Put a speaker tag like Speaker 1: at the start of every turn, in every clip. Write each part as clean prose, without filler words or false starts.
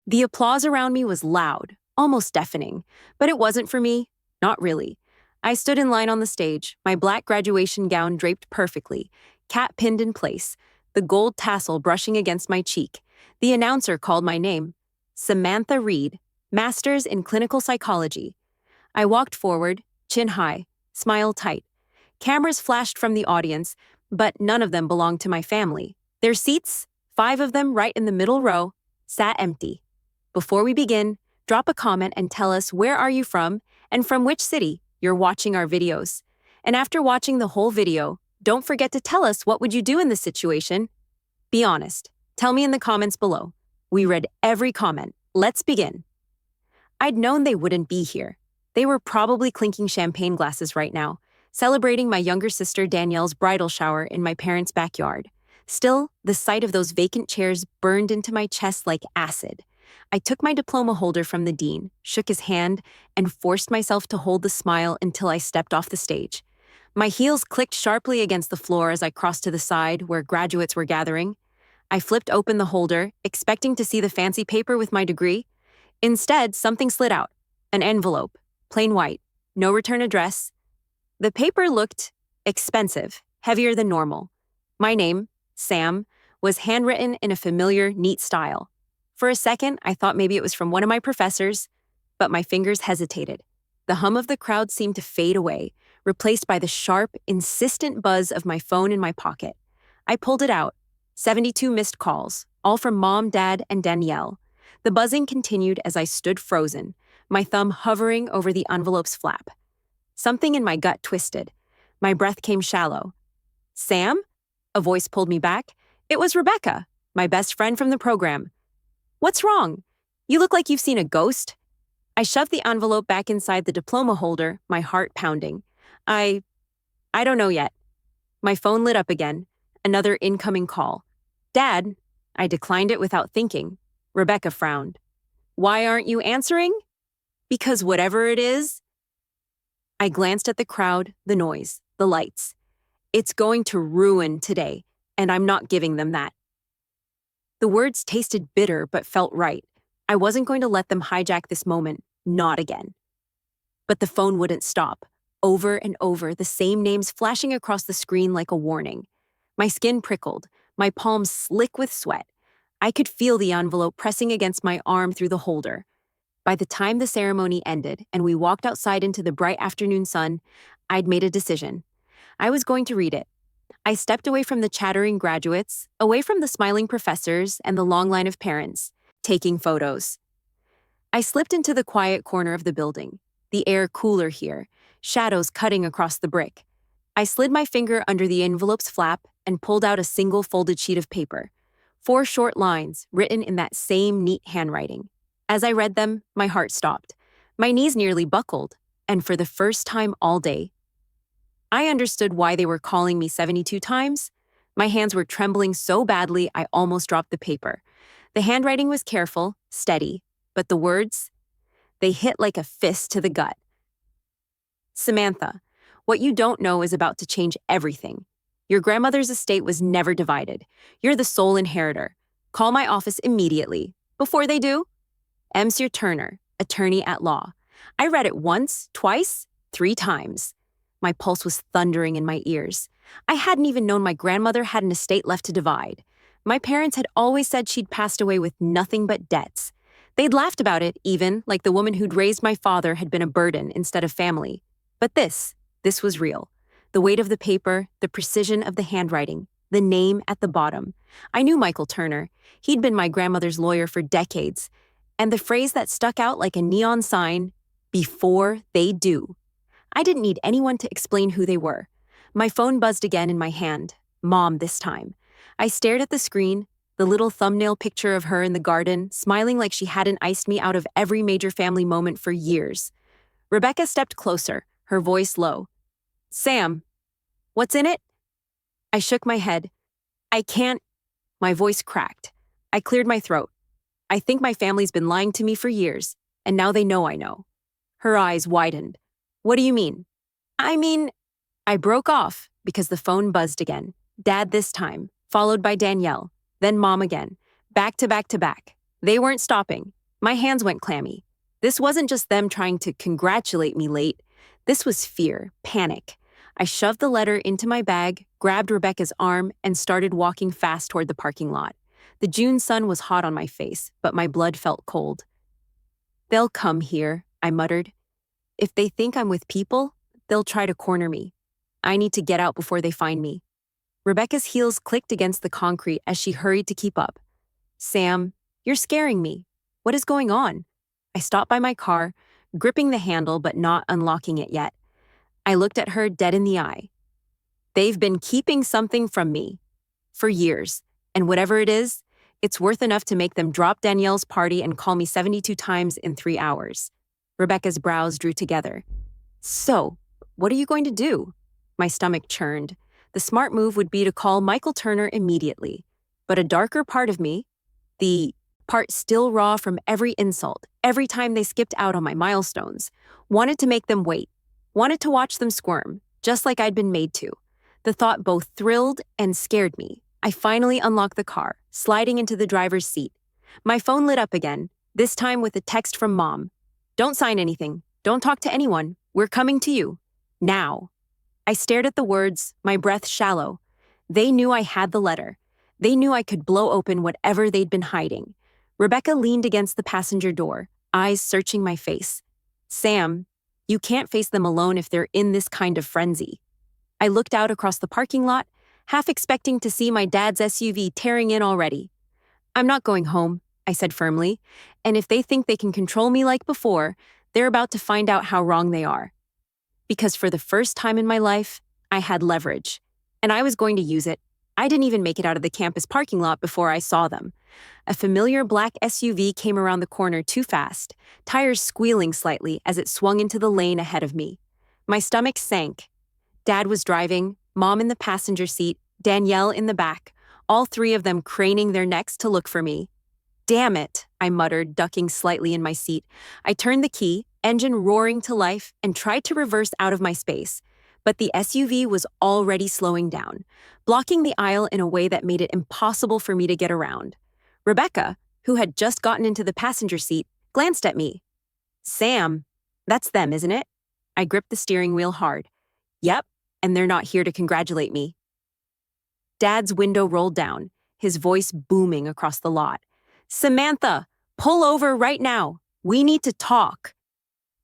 Speaker 1: The applause around me was loud, almost deafening, but it wasn't for me. Not really. I stood in line on the stage, my black graduation gown draped perfectly, cap pinned in place, the gold tassel brushing against my cheek. The announcer called my name. Samantha Reed, Masters in Clinical Psychology. I walked forward, chin high, smile tight. Cameras flashed from the audience, but none of them belonged to my family. Their seats, 5 of them right in the middle row, sat empty. Before we begin, drop a comment and tell us where are you from and from which city you're watching our videos. And after watching the whole video, don't forget to tell us what would you do in this situation. Be honest. Tell me in the comments below. We read every comment. Let's begin. I'd known they wouldn't be here. They were probably clinking champagne glasses right now, celebrating my younger sister Danielle's bridal shower in my parents' backyard. Still, the sight of those vacant chairs burned into my chest like acid. I took my diploma holder from the dean, shook his hand, and forced myself to hold the smile until I stepped off the stage. My heels clicked sharply against the floor as I crossed to the side where graduates were gathering. I flipped open the holder, expecting to see the fancy paper with my degree. Instead, something slid out. An envelope, plain white, no return address. The paper looked expensive, heavier than normal. My name, Sam, was handwritten in a familiar, neat style. For a second, I thought maybe it was from one of my professors, but my fingers hesitated. The hum of the crowd seemed to fade away, replaced by the sharp, insistent buzz of my phone in my pocket. I pulled it out. 72 missed calls, all from Mom, Dad, and Danielle. The buzzing continued as I stood frozen, my thumb hovering over the envelope's flap. Something in my gut twisted. My breath came shallow. Sam? A voice pulled me back. It was Rebecca, my best friend from the program. What's wrong? You look like you've seen a ghost. I shoved the envelope back inside the diploma holder, my heart pounding. I don't know yet. My phone lit up again. Another incoming call. Dad? I declined it without thinking. Rebecca frowned. Why aren't you answering? Because whatever it is. I glanced at the crowd, the noise, the lights. It's going to ruin today, and I'm not giving them that. The words tasted bitter but felt right. I wasn't going to let them hijack this moment, not again. But the phone wouldn't stop. Over and over, the same names flashing across the screen like a warning. My skin prickled, my palms slick with sweat. I could feel the envelope pressing against my arm through the holder. By the time the ceremony ended and we walked outside into the bright afternoon sun, I'd made a decision. I was going to read it. I stepped away from the chattering graduates, away from the smiling professors and the long line of parents, taking photos. I slipped into the quiet corner of the building, the air cooler here, shadows cutting across the brick. I slid my finger under the envelope's flap and pulled out a single folded sheet of paper. 4 short lines written in that same neat handwriting. As I read them, my heart stopped. My knees nearly buckled, and for the first time all day, I understood why they were calling me 72 times. My hands were trembling so badly I almost dropped the paper. The handwriting was careful, steady, but the words, they hit like a fist to the gut. Samantha, what you don't know is about to change everything. Your grandmother's estate was never divided. You're the sole inheritor. Call my office immediately. Before they do, Monsieur Turner, attorney at law. I read it once, twice, 3 times. My pulse was thundering in my ears. I hadn't even known my grandmother had an estate left to divide. My parents had always said she'd passed away with nothing but debts. They'd laughed about it, even, like the woman who'd raised my father had been a burden instead of family. But this was real. The weight of the paper, the precision of the handwriting, the name at the bottom. I knew Michael Turner. He'd been my grandmother's lawyer for decades. And the phrase that stuck out like a neon sign, before they do. I didn't need anyone to explain who they were. My phone buzzed again in my hand. Mom this time. I stared at the screen, the little thumbnail picture of her in the garden, smiling like she hadn't iced me out of every major family moment for years. Rebecca stepped closer, her voice low. Sam, what's in it? I shook my head. I can't. My voice cracked. I cleared my throat. I think my family's been lying to me for years, and now they know I know. Her eyes widened. What do you mean? I broke off because the phone buzzed again. Dad this time, followed by Danielle, then Mom again, back to back to back. They weren't stopping. My hands went clammy. This wasn't just them trying to congratulate me late. This was fear, panic. I shoved the letter into my bag, grabbed Rebecca's arm, and started walking fast toward the parking lot. The June sun was hot on my face, but my blood felt cold. "They'll come here," I muttered. "If they think I'm with people, they'll try to corner me. I need to get out before they find me." Rebecca's heels clicked against the concrete as she hurried to keep up. "Sam, you're scaring me. What is going on?" I stopped by my car, gripping the handle but not unlocking it yet. I looked at her dead in the eye. "They've been keeping something from me for years, and whatever it is, it's worth enough to make them drop Danielle's party and call me 72 times in 3 hours." Rebecca's brows drew together. "So, what are you going to do?" My stomach churned. The smart move would be to call Michael Turner immediately. But a darker part of me, the part still raw from every insult, every time they skipped out on my milestones, wanted to make them wait, wanted to watch them squirm, just like I'd been made to. The thought both thrilled and scared me. I finally unlocked the car, sliding into the driver's seat. My phone lit up again, this time with a text from Mom. "Don't sign anything. Don't talk to anyone. We're coming to you. Now." I stared at the words, my breath shallow. They knew I had the letter. They knew I could blow open whatever they'd been hiding. Rebecca leaned against the passenger door, eyes searching my face. "Sam, you can't face them alone if they're in this kind of frenzy." I looked out across the parking lot, half expecting to see my dad's SUV tearing in already. "I'm not going home," I said firmly, "and if they think they can control me like before, they're about to find out how wrong they are." Because for the first time in my life, I had leverage, and I was going to use it. I didn't even make it out of the campus parking lot before I saw them. A familiar black SUV came around the corner too fast, tires squealing slightly as it swung into the lane ahead of me. My stomach sank. Dad was driving, Mom in the passenger seat, Danielle in the back, all three of them craning their necks to look for me. "Damn it," I muttered, ducking slightly in my seat. I turned the key, engine roaring to life, and tried to reverse out of my space. But the SUV was already slowing down, blocking the aisle in a way that made it impossible for me to get around. Rebecca, who had just gotten into the passenger seat, glanced at me. "Sam, that's them, isn't it?" I gripped the steering wheel hard. "Yep, and they're not here to congratulate me." Dad's window rolled down, his voice booming across the lot. "Samantha, pull over right now. We need to talk."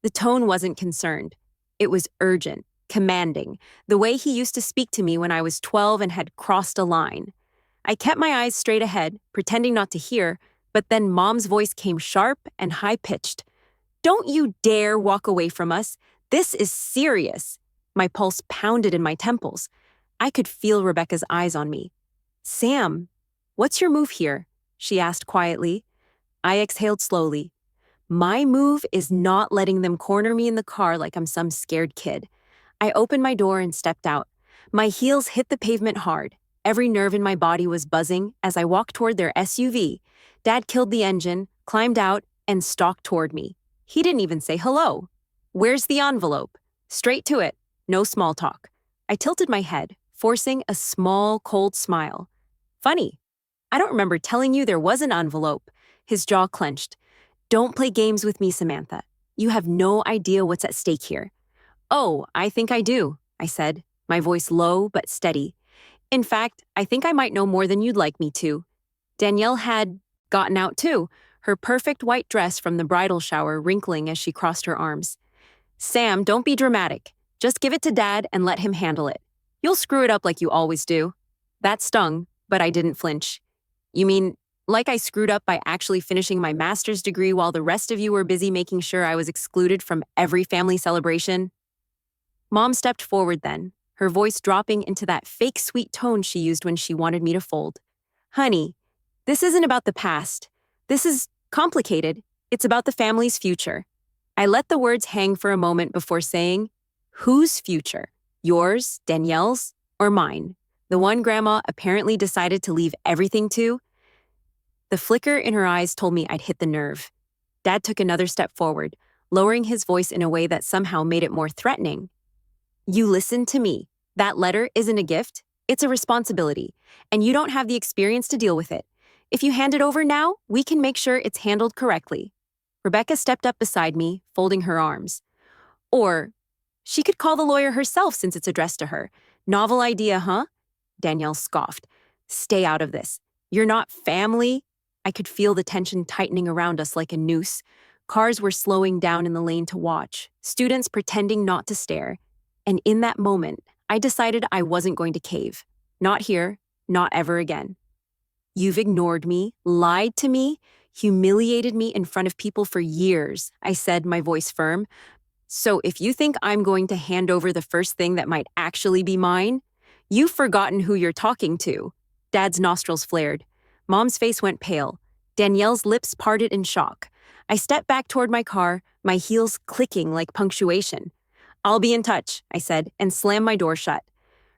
Speaker 1: The tone wasn't concerned. It was urgent, commanding, the way he used to speak to me when I was 12 and had crossed a line. I kept my eyes straight ahead, pretending not to hear, but then Mom's voice came sharp and high-pitched. "Don't you dare walk away from us. This is serious." My pulse pounded in my temples. I could feel Rebecca's eyes on me. "Sam, what's your move here?" she asked quietly. I exhaled slowly. My move is not letting them corner me in the car like I'm some scared kid. I opened my door and stepped out. My heels hit the pavement hard. Every nerve in my body was buzzing as I walked toward their SUV. Dad killed the engine, climbed out, and stalked toward me. He didn't even say hello. "Where's the envelope?" Straight to it. No small talk. I tilted my head, forcing a small, cold smile. "Funny. I don't remember telling you there was an envelope." His jaw clenched. "Don't play games with me, Samantha. You have no idea what's at stake here." "Oh, I think I do," I said, my voice low but steady. "In fact, I think I might know more than you'd like me to." Danielle had gotten out too, her perfect white dress from the bridal shower wrinkling as she crossed her arms. "Sam, don't be dramatic. Just give it to Dad and let him handle it. You'll screw it up like you always do." That stung, but I didn't flinch. "You mean, like I screwed up by actually finishing my master's degree while the rest of you were busy making sure I was excluded from every family celebration?" Mom stepped forward then, her voice dropping into that fake sweet tone she used when she wanted me to fold. "Honey, this isn't about the past. This is complicated. It's about the family's future." I let the words hang for a moment before saying, "Whose future? Yours, Danielle's, or mine? The one Grandma apparently decided to leave everything to?" The flicker in her eyes told me I'd hit the nerve. Dad took another step forward, lowering his voice in a way that somehow made it more threatening. "You listen to me. That letter isn't a gift. It's a responsibility, and you don't have the experience to deal with it. If you hand it over now, we can make sure it's handled correctly. Rebecca stepped up beside me, folding her arms. Or, she could call the lawyer herself since it's addressed to her. Novel idea, huh? Danielle scoffed. Stay out of this. You're not family. I could feel the tension tightening around us like a noose. Cars were slowing down in the lane to watch, students pretending not to stare. And in that moment, I decided I wasn't going to cave. Not here, not ever again. You've ignored me, lied to me, humiliated me in front of people for years, I said, my voice firm. So if you think I'm going to hand over the first thing that might actually be mine, you've forgotten who you're talking to. Dad's nostrils flared. Mom's face went pale. Danielle's lips parted in shock. I stepped back toward my car, my heels clicking like punctuation. I'll be in touch, I said, and slammed my door shut.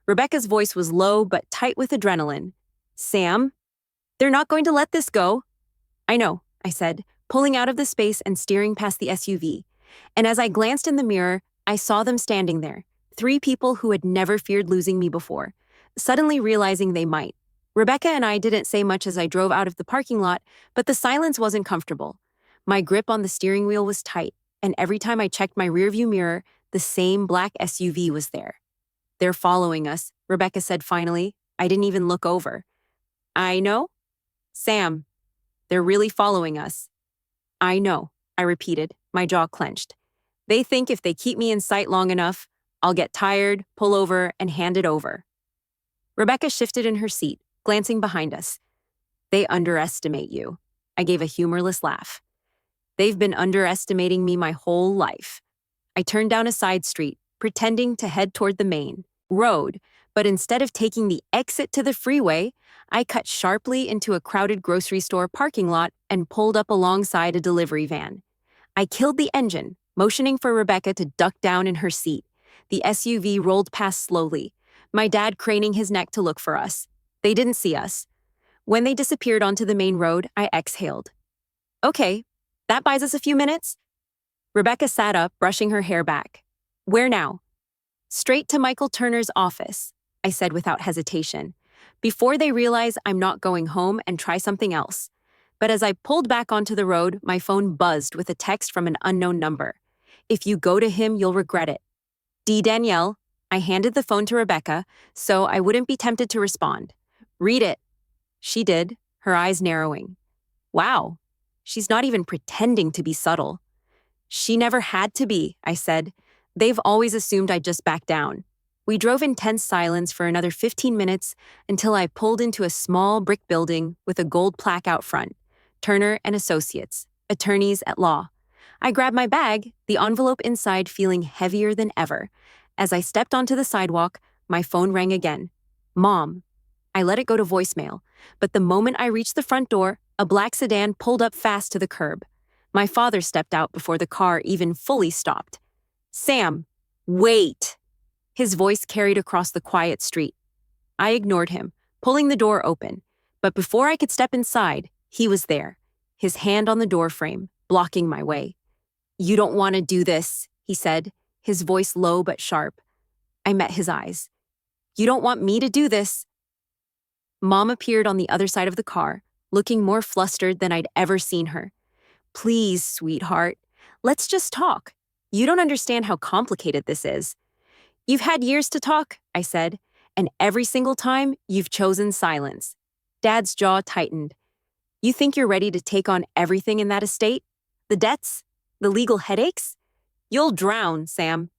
Speaker 1: Rebecca's voice was low but tight with adrenaline. Sam? They're not going to let this go. I know, I said, pulling out of the space and steering past the SUV. And as I glanced in the mirror, I saw them standing there, 3 people who had never feared losing me before, suddenly realizing they might. Rebecca and I didn't say much as I drove out of the parking lot, but the silence wasn't comfortable. My grip on the steering wheel was tight, and every time I checked my rearview mirror, the same black SUV was there. They're following us, Rebecca said finally. I didn't even look over. I know? Sam, they're really following us. I know, I repeated, my jaw clenched. They think if they keep me in sight long enough, I'll get tired, pull over, and hand it over. Rebecca shifted in her seat, glancing behind us. They underestimate you. I gave a humorless laugh. They've been underestimating me my whole life. I turned down a side street, pretending to head toward the main road, but instead of taking the exit to the freeway, I cut sharply into a crowded grocery store parking lot and pulled up alongside a delivery van. I killed the engine, motioning for Rebecca to duck down in her seat. The SUV rolled past slowly, my dad craning his neck to look for us. They didn't see us. When they disappeared onto the main road, I exhaled. Okay, that buys us a few minutes. Rebecca sat up, brushing her hair back. Where now? Straight to Michael Turner's office, I said without hesitation, before they realize I'm not going home and try something else. But as I pulled back onto the road, my phone buzzed with a text from an unknown number. If you go to him, you'll regret it. D. Danielle. I handed the phone to Rebecca, so I wouldn't be tempted to respond. Read it. She did, her eyes narrowing. Wow, she's not even pretending to be subtle. She never had to be, I said. They've always assumed I'd just back down. We drove in tense silence for another 15 minutes until I pulled into a small brick building with a gold plaque out front. Turner and Associates, attorneys at law. I grabbed my bag, the envelope inside feeling heavier than ever. As I stepped onto the sidewalk, my phone rang again. Mom. I let it go to voicemail, but the moment I reached the front door, a black sedan pulled up fast to the curb. My father stepped out before the car even fully stopped. Sam, wait! His voice carried across the quiet street. I ignored him, pulling the door open, but before I could step inside, he was there, his hand on the doorframe, blocking my way. You don't want to do this, he said, his voice low but sharp. I met his eyes. You don't want me to do this. Mom appeared on the other side of the car, looking more flustered than I'd ever seen her. Please, sweetheart, let's just talk. You don't understand how complicated this is. You've had years to talk, I said, and every single time you've chosen silence. Dad's jaw tightened. You think you're ready to take on everything in that estate? The debts? The legal headaches? You'll drown, Sam.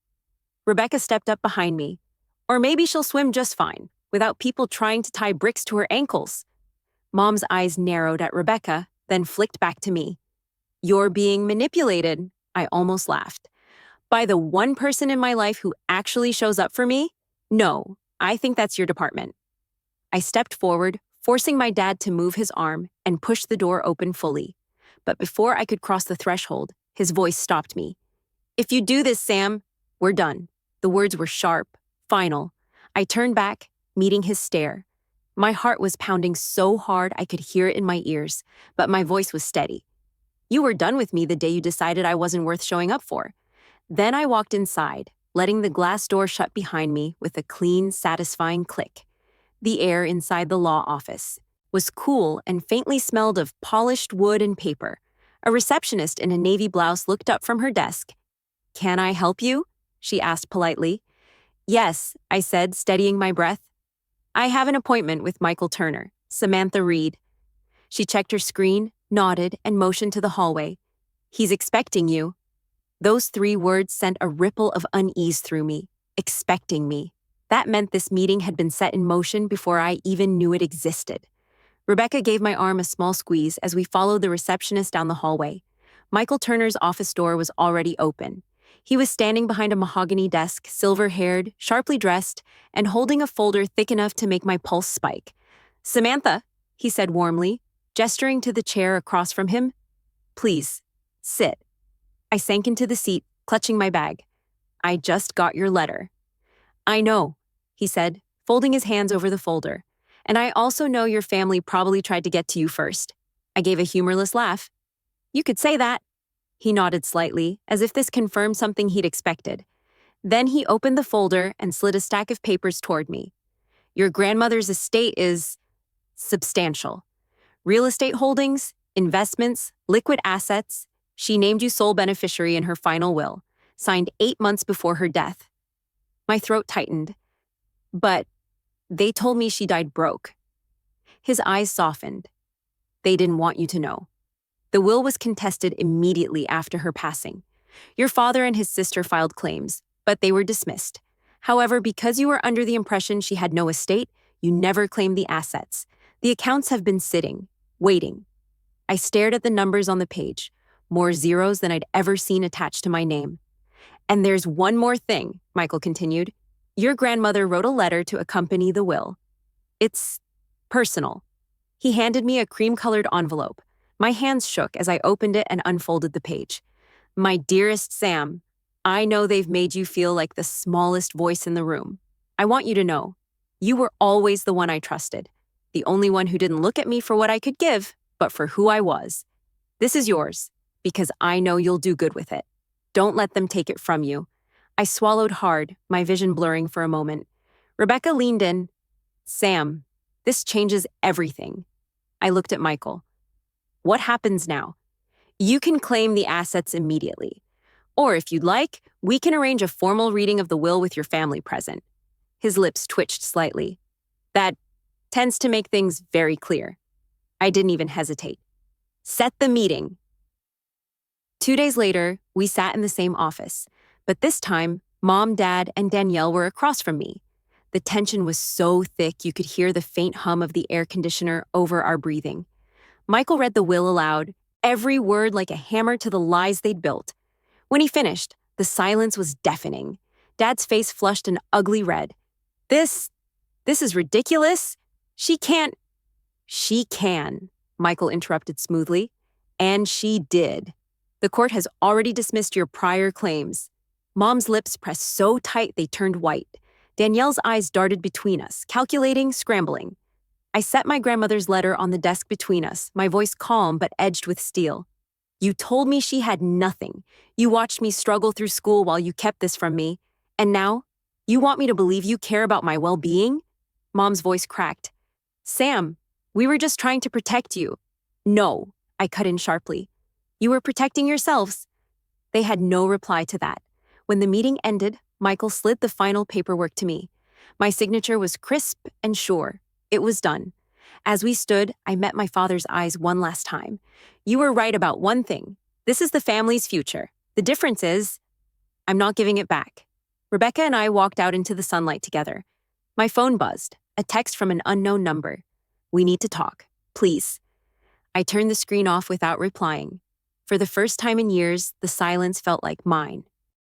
Speaker 1: Rebecca stepped up behind me. Or maybe she'll swim just fine, without people trying to tie bricks to her ankles. Mom's eyes narrowed at Rebecca, then flicked back to me. You're being manipulated, I almost laughed. By the one person in my life who actually shows up for me? No, I think that's your department. I stepped forward, forcing my dad to move his arm and push the door open fully. But before I could cross the threshold, his voice stopped me. If you do this, Sam, we're done. The words were sharp, final. I turned back, meeting his stare. My heart was pounding so hard I could hear it in my ears, but my voice was steady. You were done with me the day you decided I wasn't worth showing up for. Then I walked inside, letting the glass door shut behind me with a clean, satisfying click. The air inside the law office was cool and faintly smelled of polished wood and paper. A receptionist in a navy blouse looked up from her desk. "Can I help you?" she asked politely. "Yes," I said, steadying my breath. "I have an appointment with Michael Turner, Samantha Reed." She checked her screen, nodded, and motioned to the hallway. "He's expecting you." Those 3 words sent a ripple of unease through me. Expecting me. That meant this meeting had been set in motion before I even knew it existed. Rebecca gave my arm a small squeeze as we followed the receptionist down the hallway. Michael Turner's office door was already open. He was standing behind a mahogany desk, silver-haired, sharply dressed, and holding a folder thick enough to make my pulse spike. "Samantha," he said warmly, gesturing to the chair across from him. "Please, sit." I sank into the seat, clutching my bag. "I just got your letter." "I know," he said, folding his hands over the folder. "And I also know your family probably tried to get to you first." I gave a humorless laugh. "You could say that." He nodded slightly, as if this confirmed something he'd expected. Then he opened the folder and slid a stack of papers toward me. "Your grandmother's estate is substantial. Real estate holdings, investments, liquid assets. She named you sole beneficiary in her final will, signed 8 months before her death." My throat tightened. "But they told me she died broke." His eyes softened. "They didn't want you to know. The will was contested immediately after her passing. Your father and his sister filed claims, but they were dismissed. However, because you were under the impression she had no estate, you never claimed the assets. The accounts have been sitting, waiting." I stared at the numbers on the page, more zeros than I'd ever seen attached to my name. "And there's one more thing," Michael continued. "Your grandmother wrote a letter to accompany the will. It's personal." He handed me a cream-colored envelope. My hands shook as I opened it and unfolded the page. "My dearest Sam, I know they've made you feel like the smallest voice in the room. I want you to know, you were always the one I trusted, the only one who didn't look at me for what I could give, but for who I was. This is yours, because I know you'll do good with it. Don't let them take it from you." I swallowed hard, my vision blurring for a moment. Rebecca leaned in. "Sam, this changes everything." I looked at Michael. "What happens now? You can claim the assets immediately. Or if you'd like, we can arrange a formal reading of the will with your family present." His lips twitched slightly. "That tends to make things very clear." I didn't even hesitate. "Set the meeting." 2 days later, we sat in the same office, but this time, Mom, Dad, and Danielle were across from me. The tension was so thick you could hear the faint hum of the air conditioner over our breathing. Michael read the will aloud, every word like a hammer to the lies they'd built. When he finished, the silence was deafening. Dad's face flushed an ugly red. This is ridiculous. She can't." "She can," Michael interrupted smoothly. "And she did. The court has already dismissed your prior claims." Mom's lips pressed so tight they turned white. Danielle's eyes darted between us, calculating, scrambling. I set my grandmother's letter on the desk between us, my voice calm but edged with steel. "You told me she had nothing. You watched me struggle through school while you kept this from me. And now, you want me to believe you care about my well-being?" Mom's voice cracked. "Sam, we were just trying to protect you." "No," I cut in sharply. "You were protecting yourselves." They had no reply to that. When the meeting ended, Michael slid the final paperwork to me. My signature was crisp and sure. It was done. As we stood, I met my father's eyes one last time. "You were right about one thing. This is the family's future. The difference is, I'm not giving it back." Rebecca and I walked out into the sunlight together. My phone buzzed, a text from an unknown number. "We need to talk. Please." I turned the screen off without replying. For the first time in years, the silence felt like mine.